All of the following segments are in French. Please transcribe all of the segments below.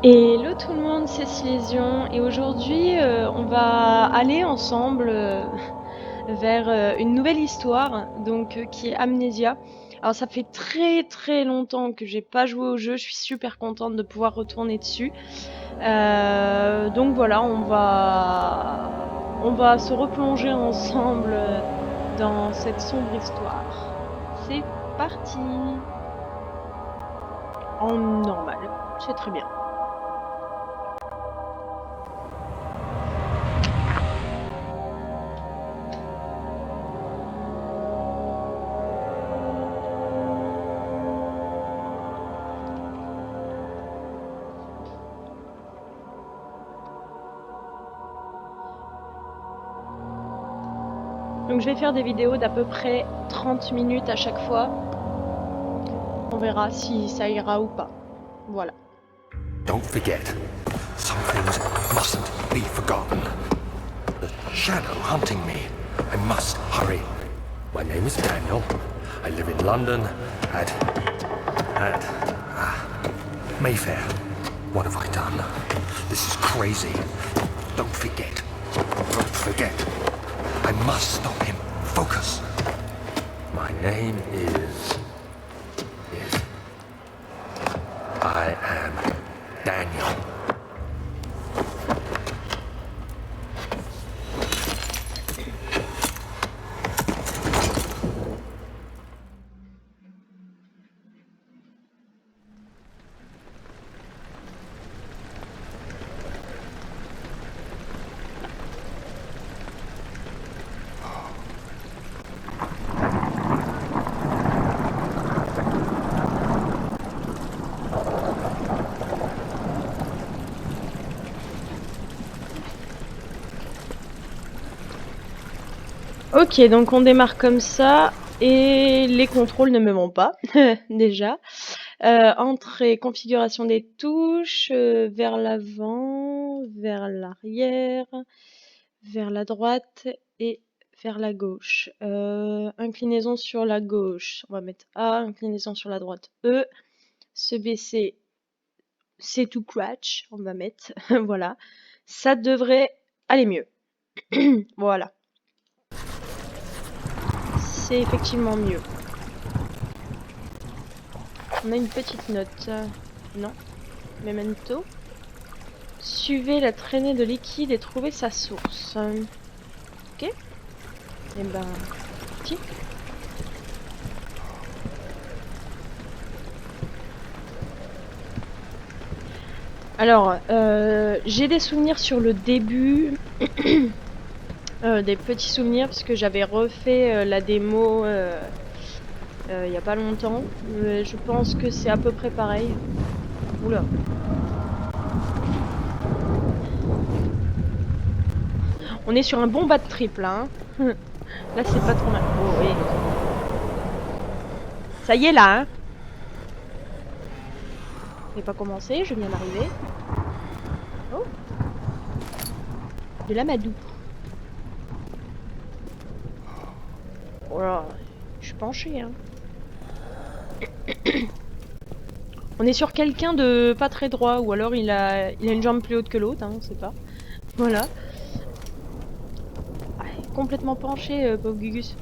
Hello tout le monde, c'est Silésion et aujourd'hui on va aller ensemble vers une nouvelle histoire qui est Amnesia. Alors ça fait très longtemps que j'ai pas joué au jeu, je suis super contente de pouvoir retourner dessus. Donc voilà, on va se replonger ensemble dans cette sombre histoire. C'est parti. En normal, c'est très bien. Donc je vais faire des vidéos d'à peu près 30 minutes à chaque fois. On verra si ça ira ou pas. Voilà. Don't forget, some things mustn't be forgotten. The shadow hunting me. I must hurry. My name is Daniel. I live in London at Mayfair. What have I done? This is crazy. Don't forget. Don't forget. I must stop him. Focus. My name is... I am Daniel. Ok, donc on démarre comme ça et les contrôles ne me vont pas déjà. Entrée, configuration des touches, vers l'avant, vers l'arrière, vers la droite et vers la gauche. Inclinaison sur la gauche, on va mettre A, inclinaison sur la droite E, se baisser, c'est to crouch, on va mettre, voilà. Ça devrait aller mieux. Voilà. C'est effectivement mieux. On a une petite note. Non. Memento. Suivez la traînée de liquide et trouvez sa source. Ok. Et ben, tiens. Alors, j'ai des souvenirs sur le début. Des petits souvenirs parce que j'avais refait la démo il y a pas longtemps. Je pense que c'est à peu près pareil. Oula. On est sur un bon bad trip là. Hein. Là c'est pas trop mal. Oh oui. Ça y est là. Hein. J'ai pas commencé, je viens d'arriver. Oh. De l'amadou. Oh là. Je suis penchée hein. On est sur quelqu'un de pas très droit ou alors il a une jambe plus haute que l'autre, hein, on sait pas. Voilà. Ah, complètement penché, pauvre Gugus.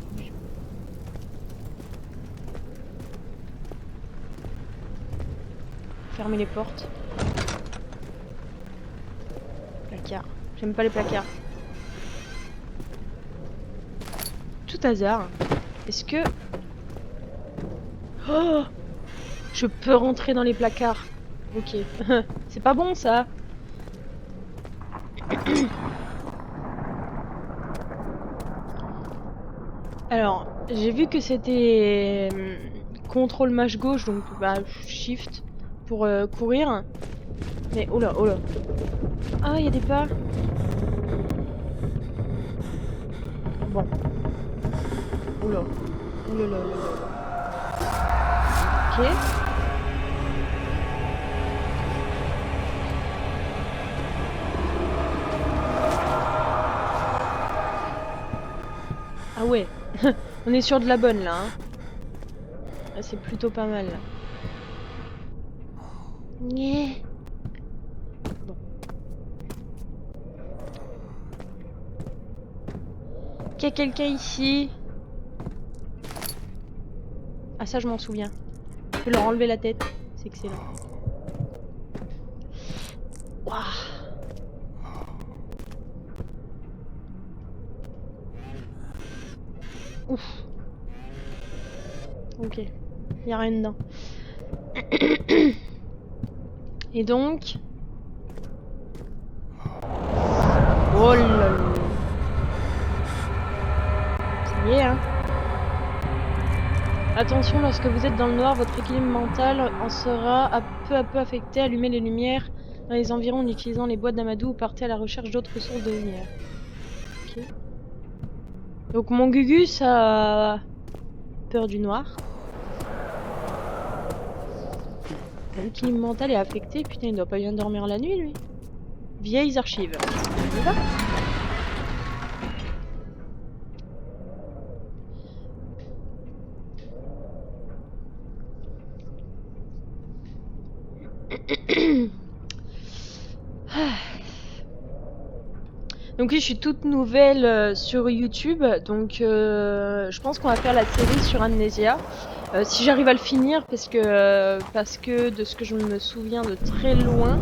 Fermer les portes. Placard. J'aime pas les placards. Tout hasard. Est-ce que... Oh, je peux rentrer dans les placards. Ok. C'est pas bon ça. Alors, j'ai vu que c'était contrôle mâche gauche, donc bah shift pour courir. Mais oh là, oh là. Ah, il y a des pas. Bon. Oh là. Oh là là là là. Ok. Ah ouais. On est sur de la bonne là. Hein. Là, c'est plutôt pas mal. Là. Qu'il y a quelqu'un ici. Ah ça je m'en souviens. Je peux leur enlever la tête. C'est excellent. Waouh. Ouf. Ok. Y a rien dedans. Et donc... Oh là là. Ça y est, hein. Attention, lorsque vous êtes dans le noir, votre équilibre mental en sera à peu affecté. Allumez les lumières dans les environs en utilisant les boîtes d'amadou ou partez à la recherche d'autres sources de lumière. Ok. Donc mon Gugus a peur du noir. L'équilibre mental est affecté. Putain, il doit pas bien dormir la nuit, lui. Vieilles archives. On y va ? Donc oui, je suis toute nouvelle sur YouTube, donc je pense qu'on va faire la série sur Amnesia. Si j'arrive à le finir, parce que de ce que je me souviens de très loin...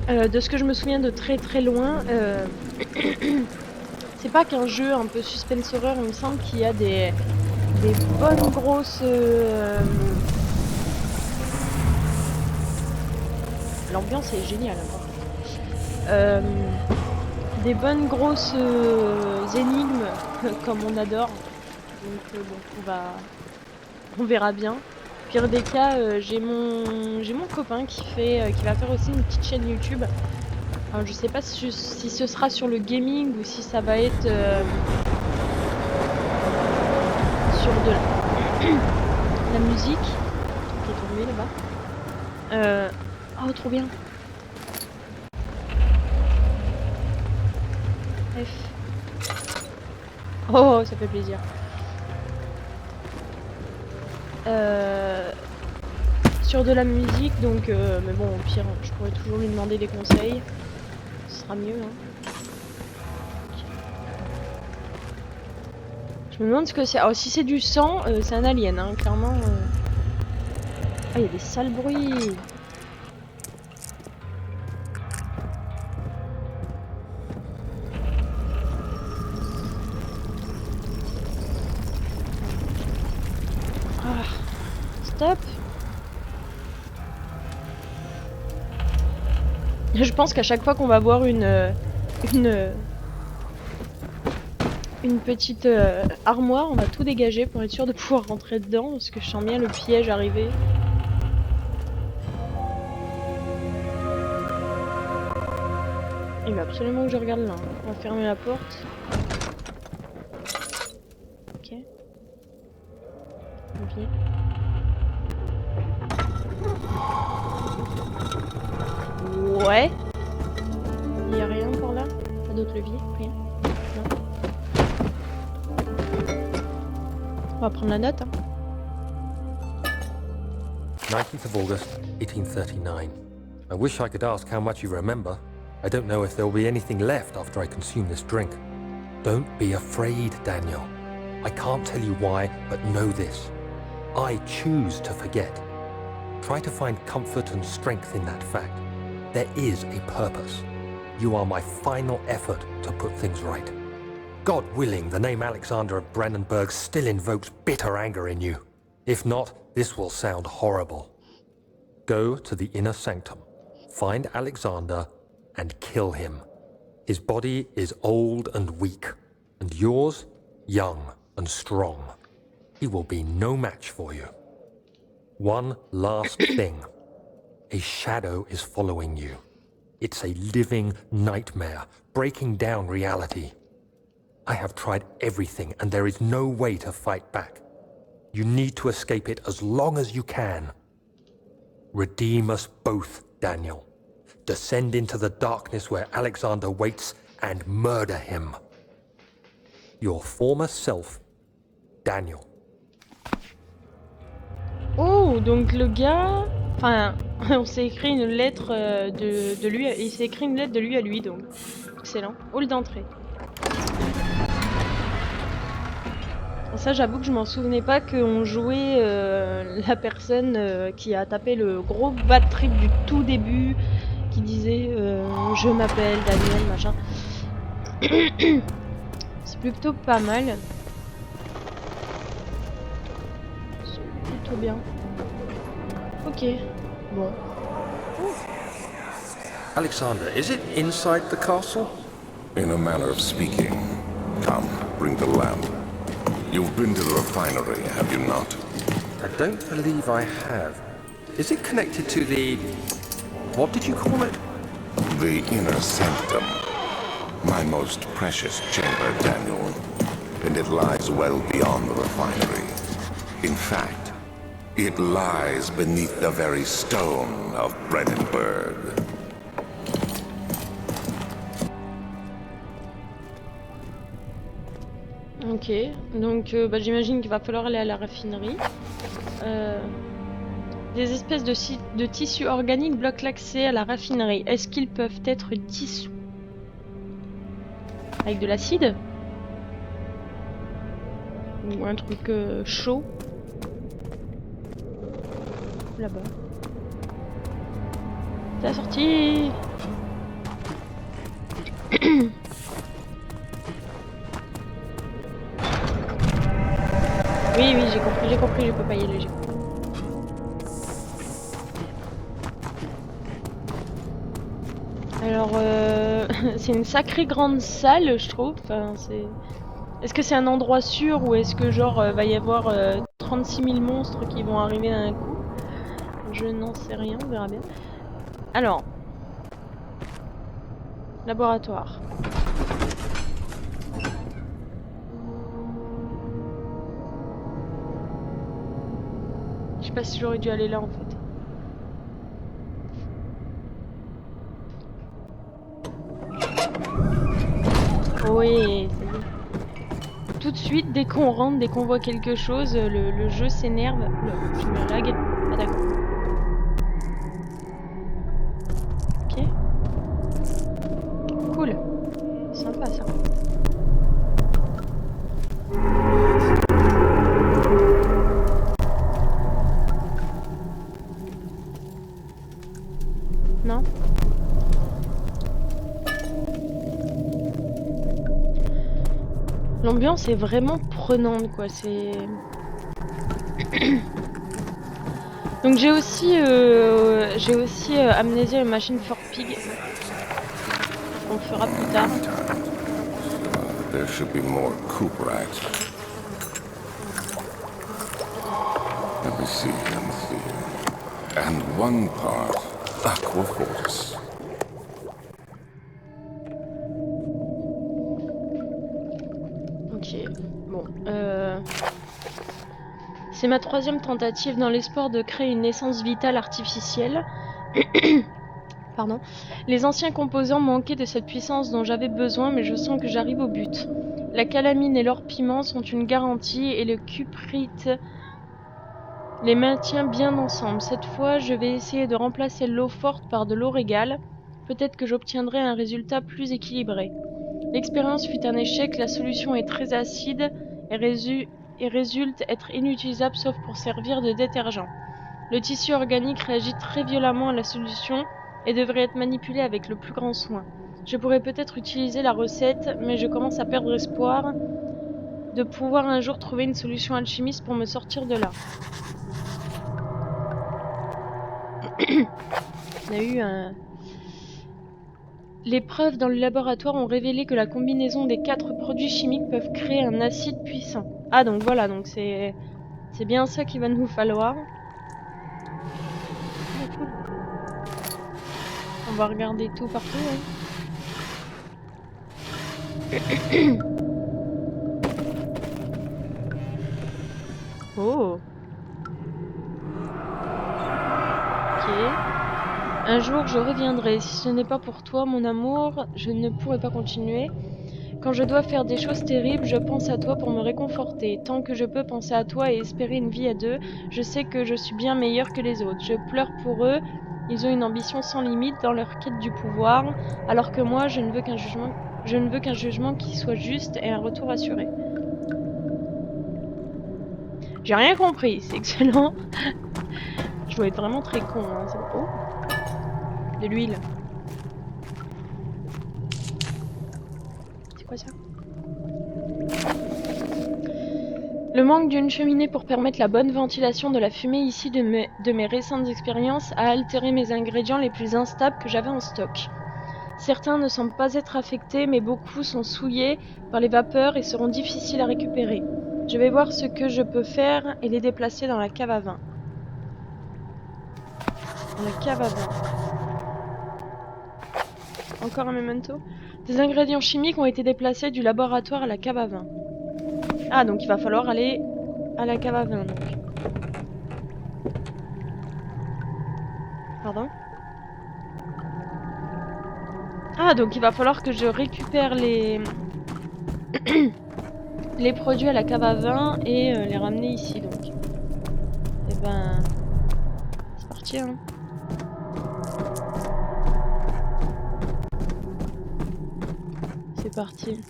de ce que je me souviens de très loin, c'est pas qu'un jeu un peu suspense horreur, il me semble qu'il y a des bonnes grosses... L'ambiance est géniale, hein. Des bonnes grosses énigmes, comme on adore. Donc bon, on verra bien. Pire des cas, j'ai mon copain qui va faire aussi une petite chaîne YouTube. Alors, je sais pas si ce sera sur le gaming ou si ça va être sur de la musique qui est tombée là-bas. Oh, trop bien. F. Oh, ça fait plaisir. Sur de la musique, donc, mais bon, au pire, je pourrais toujours lui demander des conseils. Ce sera mieux, hein. Je me demande ce que c'est. Alors, si c'est du sang, c'est un alien, hein, clairement. Ah, il y a des sales bruits. Ah, stop. Je pense qu'à chaque fois qu'on va voir une petite armoire, on va tout dégager pour être sûr de pouvoir rentrer dedans, parce que je sens bien le piège arriver. Il va absolument que je regarde là. On va fermer la porte. Ok. Ok. Ouais. Il y a rien par là? Pas d'autres leviers? Rien? Non. On va prendre la note, hein. 19th of August, 1839. I wish I could ask how much you remember. I don't know if there will be anything left after I consume this drink. Don't be afraid, Daniel. I can't tell you why, but know this. I choose to forget. Try to find comfort and strength in that fact. There is a purpose. You are my final effort to put things right. God willing, the name Alexander of Brandenburg still invokes bitter anger in you. If not, this will sound horrible. Go to the inner sanctum, find Alexander, and kill him. His body is old and weak, and yours, young and strong. He will be no match for you. One last thing. A shadow is following you. It's a living nightmare, breaking down reality. I have tried everything, and there is no way to fight back. You need to escape it as long as you can. Redeem us both, Daniel. Descend into the darkness where Alexander waits and murder him. Your former self, Daniel. Oh, donc le gars... Enfin, on s'est écrit une lettre de lui... Il s'est écrit une lettre de lui à lui, donc. Excellent. Hall d'entrée. Ça, j'avoue que je m'en souvenais pas qu'on jouait la personne qui a tapé le gros bad trip du tout début, qui disait je m'appelle Daniel, machin. C'est plutôt pas mal. C'est plutôt bien. Ok. Bon. Alexander, is it inside the castle? In a manner of speaking. Come, bring the lamp. You've been to the refinery, have you not? I don't believe I have. Is it connected to the... what did you call it? The inner sanctum. My most precious chamber, Daniel. And it lies well beyond the refinery. In fact, it lies beneath the very stone of Brennenburg. Ok, donc bah, j'imagine qu'il va falloir aller à la raffinerie. Des espèces de tissus organiques bloquent l'accès à la raffinerie. Est-ce qu'ils peuvent être dissous? Avec de l'acide? Ou un truc chaud? Là-bas. C'est la sortie. Oui, j'ai compris, je peux pas y aller. Alors, c'est une sacrée grande salle, je trouve. Enfin, est-ce que c'est un endroit sûr ou est-ce que genre va y avoir 36 000 monstres qui vont arriver d'un coup? Je n'en sais rien, on verra bien. Alors, laboratoire. Je sais pas si j'aurais dû aller là en fait. Oui, ça y est. Tout de suite, dès qu'on rentre, dès qu'on voit quelque chose, le jeu s'énerve. Je me lag. Ah d'accord. Ok. Cool. Sympa ça. Non? L'ambiance est vraiment prenante quoi, c'est... Donc j'ai aussi Amnesia et Machine for Pig. On fera plus tard. There should be more coop racks. Let me see. And one part Aquafortis. Ok, bon. C'est ma 3e tentative dans l'espoir de créer une essence vitale artificielle. Pardon. Les anciens composants manquaient de cette puissance dont j'avais besoin, mais je sens que j'arrive au but. La calamine et l'or piment sont une garantie et le cuprite les maintient bien ensemble. Cette fois, je vais essayer de remplacer l'eau forte par de l'eau régale. Peut-être que j'obtiendrai un résultat plus équilibré. L'expérience fut un échec, la solution est très acide et résulte être inutilisable sauf pour servir de détergent. Le tissu organique réagit très violemment à la solution et devrait être manipulé avec le plus grand soin. Je pourrais peut-être utiliser la recette, mais je commence à perdre espoir de pouvoir un jour trouver une solution alchimiste pour me sortir de là. On a eu un... Les preuves dans le laboratoire ont révélé que la combinaison des 4 produits chimiques peuvent créer un acide puissant. Ah donc voilà, donc c'est bien ça qu'il va nous falloir. Ah, cool. On va regarder tout partout. Hein. Oh. Ok. Un jour je reviendrai. Si ce n'est pas pour toi, mon amour, je ne pourrai pas continuer. Quand je dois faire des choses terribles, je pense à toi pour me réconforter. Tant que je peux penser à toi et espérer une vie à deux, je sais que je suis bien meilleure que les autres. Je pleure pour eux, Ils ont une ambition sans limite dans leur quête du pouvoir, alors que moi, je ne veux qu'un jugement qui soit juste et un retour assuré. J'ai rien compris, c'est excellent. Je dois être vraiment très con, hein. Oh, de l'huile. C'est quoi ça? Le manque d'une cheminée pour permettre la bonne ventilation de la fumée issue de mes récentes expériences a altéré mes ingrédients les plus instables que j'avais en stock. Certains ne semblent pas être affectés, mais beaucoup sont souillés par les vapeurs et seront difficiles à récupérer. Je vais voir ce que je peux faire et les déplacer dans la cave à vin. Dans la cave à vin. Encore un memento. Des ingrédients chimiques ont été déplacés du laboratoire à la cave à vin. Ah, donc il va falloir aller à la cave à vin, donc. Pardon? Ah, donc il va falloir que je récupère les... les produits à la cave à vin et les ramener ici, donc. Et ben... c'est parti, hein. C'est parti.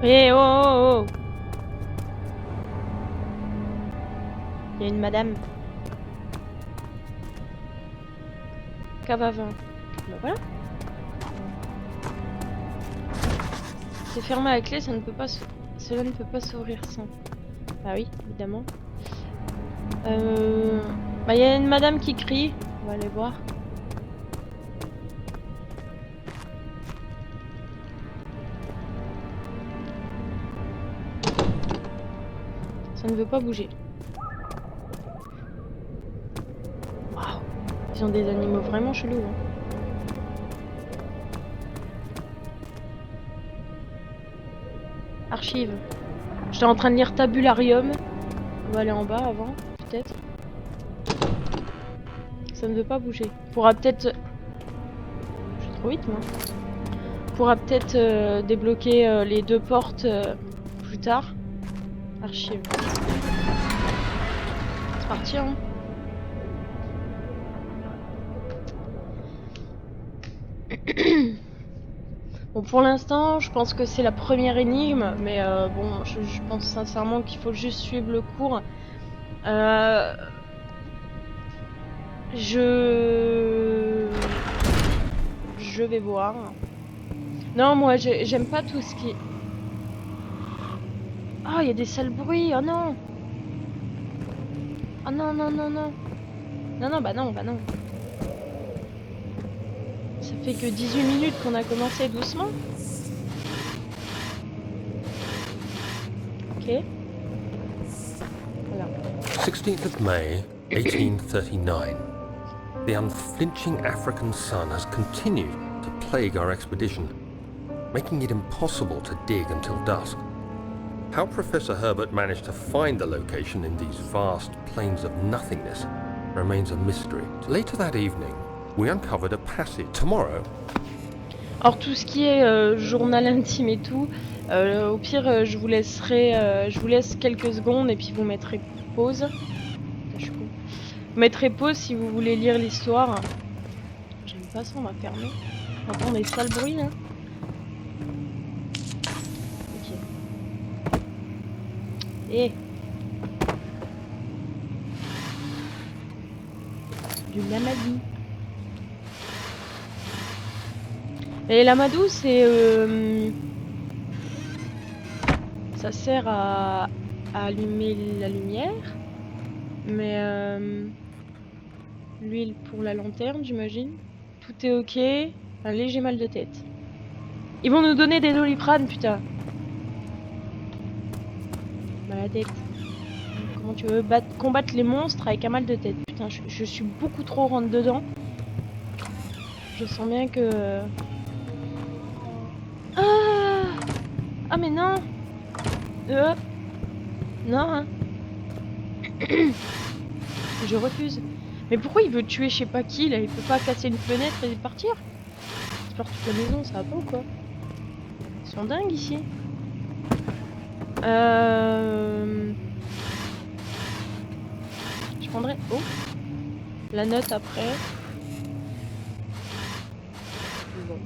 Eh oh oh oh! Il y a une madame. Cave à vin. Ben voilà. C'est fermé à clé, cela ne peut pas s'ouvrir sans. Ah oui, évidemment. Bah il y a une madame qui crie. On va aller voir. Ça ne veut pas bouger. Waouh! Ils ont des animaux vraiment chelous, hein. Archive. J'étais en train de lire Tabularium. On va aller en bas avant, peut-être. Ça ne veut pas bouger. Pourra peut-être... Je suis trop vite, moi. Pourra peut-être débloquer les deux portes plus tard. Archive. C'est parti, hein. Bon, pour l'instant, je pense que c'est la première énigme, mais bon, je pense sincèrement qu'il faut juste suivre le cours. Je vais voir. Non, moi, j'aime pas tout ce qui... Oh, il y a des sales bruits, oh non! Oh non, non, non, non! Non, non, bah non, bah non. Ça fait que 18 minutes qu'on a commencé doucement. Ok. Voilà. 16th of May, 1839. The unflinching African sun has continued to plague our expedition, making it impossible to dig until dusk. How Professor Herbert managed to find the location in these vast plains of nothingness remains a mystery. Later that evening, we uncovered a passage. Tomorrow... Alors tout ce qui est journal intime et tout, au pire je vous laisse quelques secondes et puis vous mettrez pause. Je suis con. Vous mettrez pause si vous voulez lire l'histoire. J'aime pas ça, on va fermer. On entend des sales bruits là. Ok. Et du lamadou. Et l'amadou, c'est ça sert à allumer la lumière, mais l'huile pour la lanterne, j'imagine. Tout est ok. Un léger mal de tête. Ils vont nous donner des Doliprane, putain. Mal à la tête. Comment tu veux combattre les monstres avec un mal de tête? Putain, je suis beaucoup trop rentre dedans. Je sens bien que... Ah mais non. Non hein. Je refuse. Mais pourquoi il veut tuer je sais pas qui là? Il peut pas casser une fenêtre et partir? Il part toute la maison, ça va pas ou quoi? Ils sont dingues ici. Je prendrai... Oh, la note après. Bon.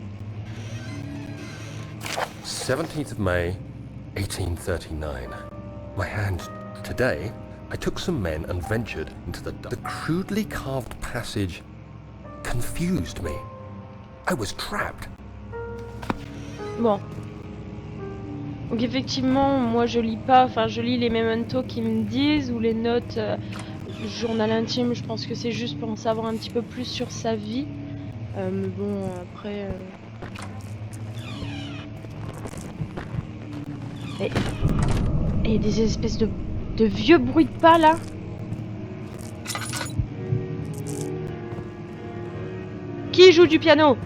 17th of May, 1839. My hand. Today, I took some men and ventured into the crudely carved passage confused me. I was trapped. Bon. Donc effectivement, moi je lis pas, enfin je lis les mementos qui me disent ou les notes du journal intime, je pense que c'est juste pour en savoir un petit peu plus sur sa vie. Mais bon, après... Et il y a des espèces de vieux bruits de pas là. Qui joue du piano?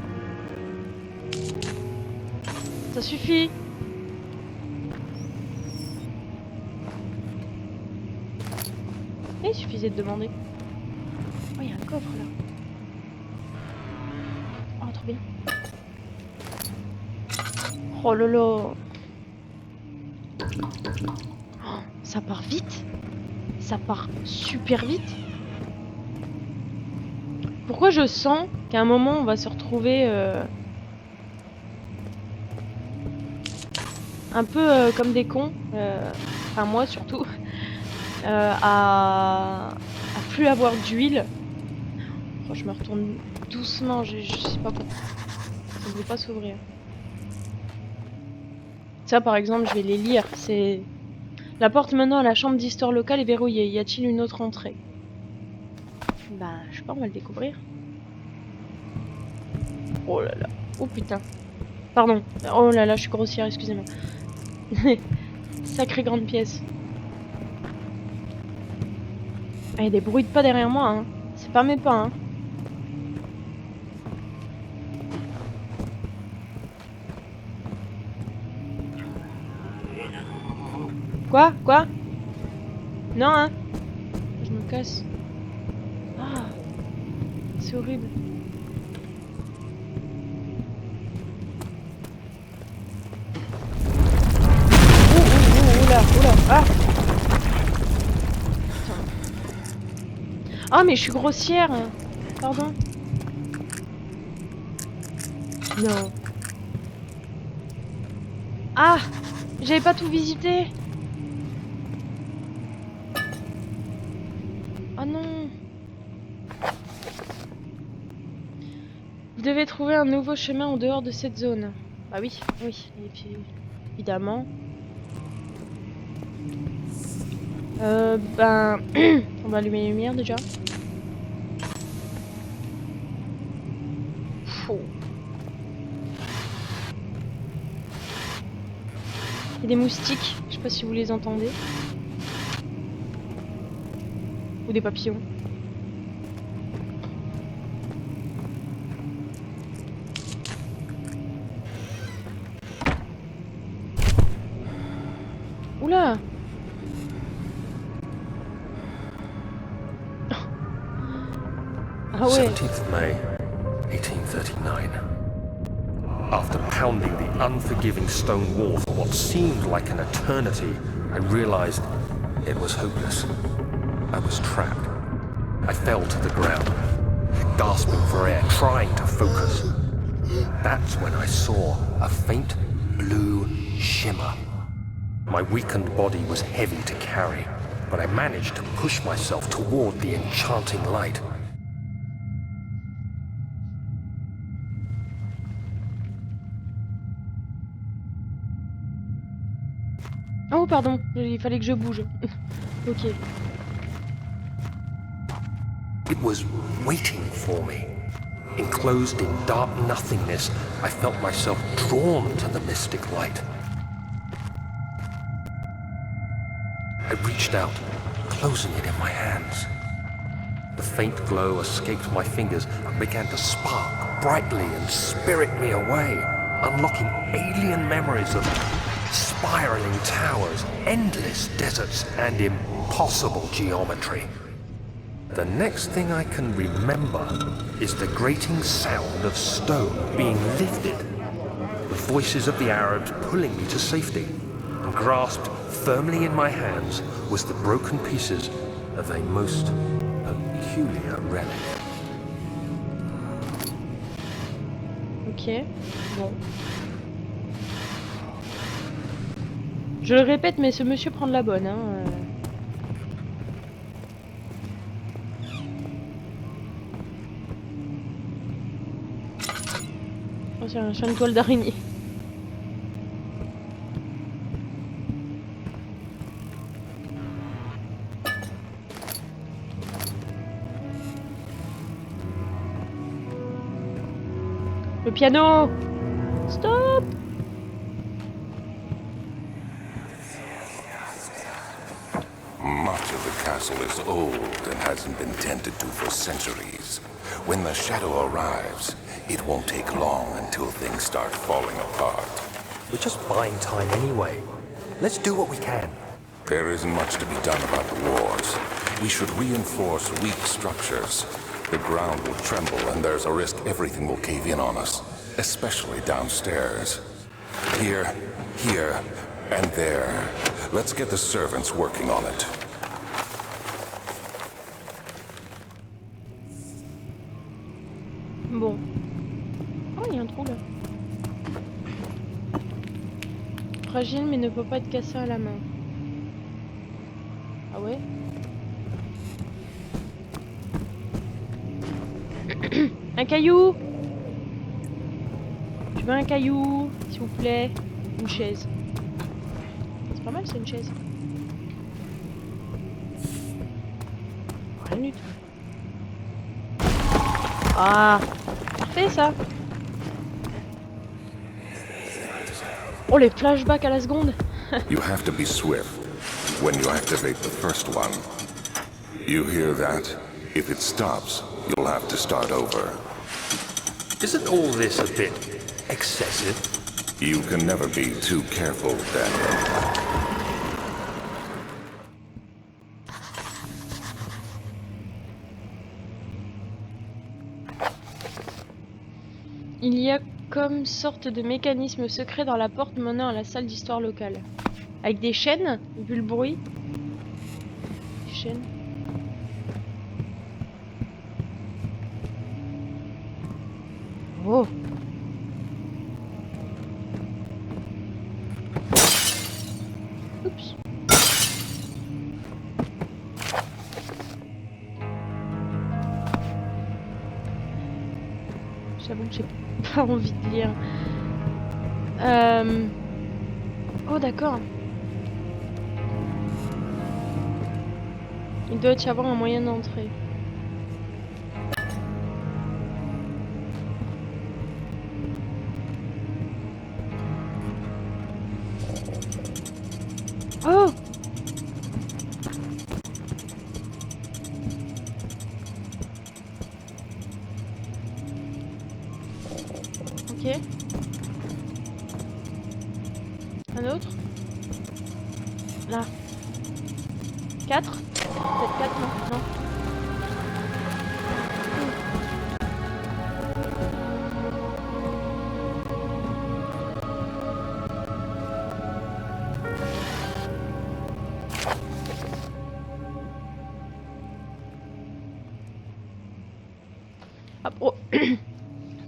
Ça suffit. Il suffisait de demander. Oh, il y a un coffre là. Oh, trop bien. Oh lolo. Oh, ça part vite. Ça part super vite. Pourquoi je sens qu'à un moment on va se retrouver un peu comme des cons, enfin moi surtout, à plus avoir d'huile. Oh, je me retourne doucement, je sais pas pourquoi. Ça ne veut pas s'ouvrir. Ça par exemple je vais les lire, c'est... La porte menant à la chambre d'histoire locale est verrouillée, y a-t-il une autre entrée? Bah je sais pas, on va le découvrir. Oh là là, oh putain. Pardon, oh là là, je suis grossière, excusez-moi. Sacrée grande pièce. Ah, il y a des bruits de pas derrière moi, hein. C'est pas mes pas, hein. Quoi? Non, hein. Je me casse. Ah, c'est horrible. Oula, ah. Ah mais je suis grossière. Pardon. Non. Ah, j'avais pas tout visité. Oh non. Vous devez trouver un nouveau chemin en dehors de cette zone. Ah oui. Et puis, évidemment. Ben... on va allumer les lumières déjà. Fou. Il y a des moustiques, je sais pas si vous les entendez. Ou des papillons. Oula! Ah ouais. 17th of May, 1839. After pounding the unforgiving stone wall for what seemed like an eternity, I realized it was hopeless. I was trapped. I fell to the ground, gasping for air, trying to focus. That's when I saw a faint blue shimmer. My weakened body was heavy to carry, but I managed to push myself toward the enchanting light. Oh pardon, il fallait que je bouge. Ok. It was waiting for me. Enclosed in dark nothingness, I felt myself drawn to the mystic light. I reached out, closing it in my hands. The faint glow escaped my fingers and began to spark brightly and spirit me away, unlocking alien memories of spiraling towers, endless deserts, and impossible geometry. The next thing I can remember is the grating sound of stone being lifted, the voices of the Arabs pulling me to safety, and grasped firmly in my hands was the broken pieces of a most peculiar relic. Ok, bon. Je le répète, mais ce monsieur prend de la bonne, hein. Oh, c'est un chien de toile d'araignée. Le piano! Stop! Much of the castle is old and hasn't been tended to for centuries. When the shadow arrives, it won't take long until things start falling apart. We're just buying time anyway. Let's do what we can. There isn't much to be done about the wars. We should reinforce weak structures. The ground will tremble and there's a risk everything will cave in on us, especially downstairs. Here, and there. Let's get the servants working on it. Bon. Oh, il y a un trou là. Fragile mais ne peut pas être cassé à la main. Ah ouais? Un caillou! Je veux un caillou, s'il vous plaît. Une chaise. C'est pas mal, c'est une chaise. Rien du tout. Ah! Parfait ça! Oh, les flashbacks à la seconde! You have to be swift when you activate the first one. You hear that? If it stops, you'll have to start over. Isn't all this a bit excessive? You can never be too careful, Daniel. Il y a comme sorte de mécanisme secret dans la porte menant à la salle d'histoire locale. Avec des chaînes, vu le bruit. Des chaînes. Oh! Oups. J'avoue que j'ai pas envie de lire. Oh d'accord. Il doit y avoir un moyen d'entrer. Oh! Ok. Un autre? Là. 4? Peut-être 4, non? Non.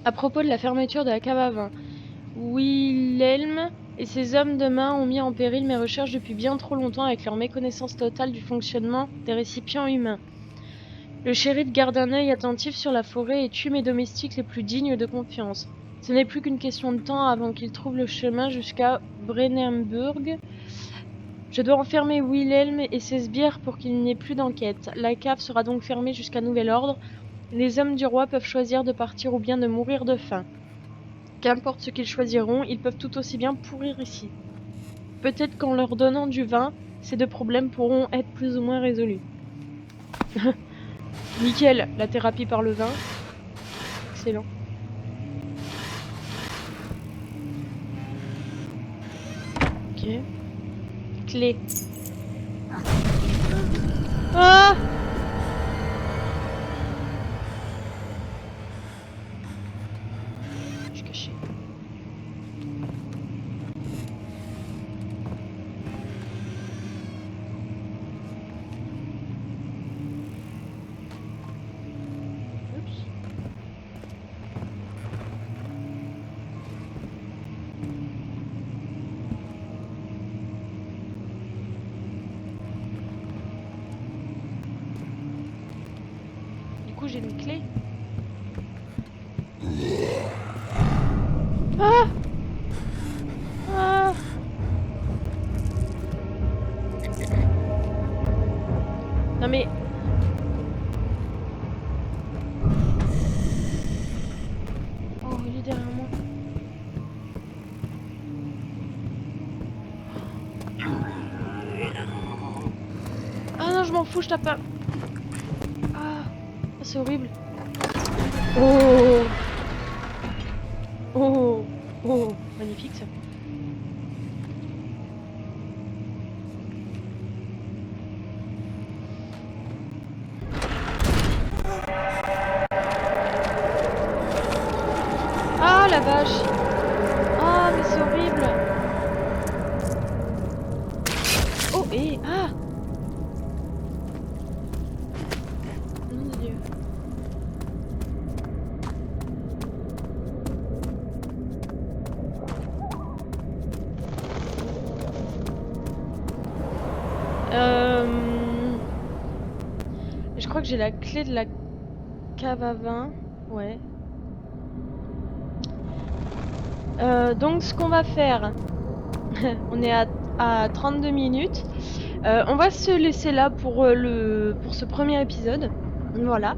À propos de la fermeture de la cave à vin, Wilhelm et ses hommes de main ont mis en péril mes recherches depuis bien trop longtemps avec leur méconnaissance totale du fonctionnement des récipients humains. Le shérif garde un œil attentif sur la forêt et tue mes domestiques les plus dignes de confiance. Ce n'est plus qu'une question de temps avant qu'ils trouvent le chemin jusqu'à Brennenburg. Je dois enfermer Wilhelm et ses sbires pour qu'il n'y ait plus d'enquête. La cave sera donc fermée jusqu'à nouvel ordre. Les hommes du roi peuvent choisir de partir ou bien de mourir de faim. Qu'importe ce qu'ils choisiront, ils peuvent tout aussi bien pourrir ici. Peut-être qu'en leur donnant du vin, ces deux problèmes pourront être plus ou moins résolus. Nickel, la thérapie par le vin. Excellent. Ok. Ok. Clé. Ah! Je suis caché. Oups. Du coup, j'ai une clé. Ah! Ah! Non mais... Oh, il est derrière moi. Ah non, je m'en fous, je tape pas. Ah, oh, c'est horrible. Oh! Oh! Oh! Magnifique ça. Ah la vache! Ah mais c'est horrible! Oh et ah! Nom de Dieu. Je crois que j'ai la clé de la cave à vin. Ouais. Donc ce qu'on va faire, on est à 32 minutes. On va se laisser là pour ce premier épisode. Voilà.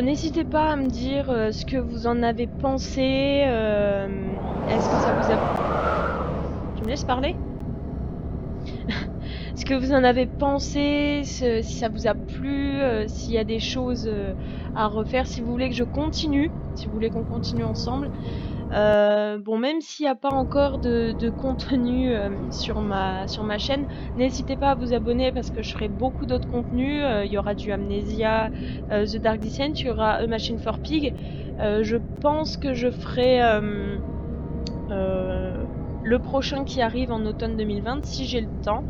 N'hésitez pas à me dire ce que vous en avez pensé. Est-ce que ça vous a... Tu me laisses parler? Ce que vous en avez pensé, si ça vous a plu, s'il y a des choses à refaire, si vous voulez que je continue, si vous voulez qu'on continue ensemble. Bon, même s'il n'y a pas encore de contenu sur ma chaîne, n'hésitez pas à vous abonner parce que je ferai beaucoup d'autres contenus. Il y aura du Amnesia, The Dark Descent, il y aura A Machine for Pig. Je pense que je ferai le prochain qui arrive en automne 2020 si j'ai le temps.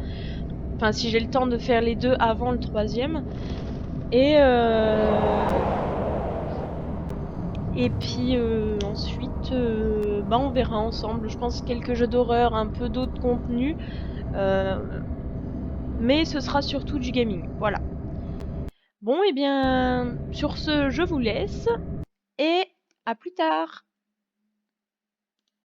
Enfin, si j'ai le temps de faire les deux avant le troisième. Et puis ensuite, bah, on verra ensemble. Je pense quelques jeux d'horreur, un peu d'autres contenus. Mais ce sera surtout du gaming. Voilà. Bon, et bien, sur ce, je vous laisse. Et à plus tard!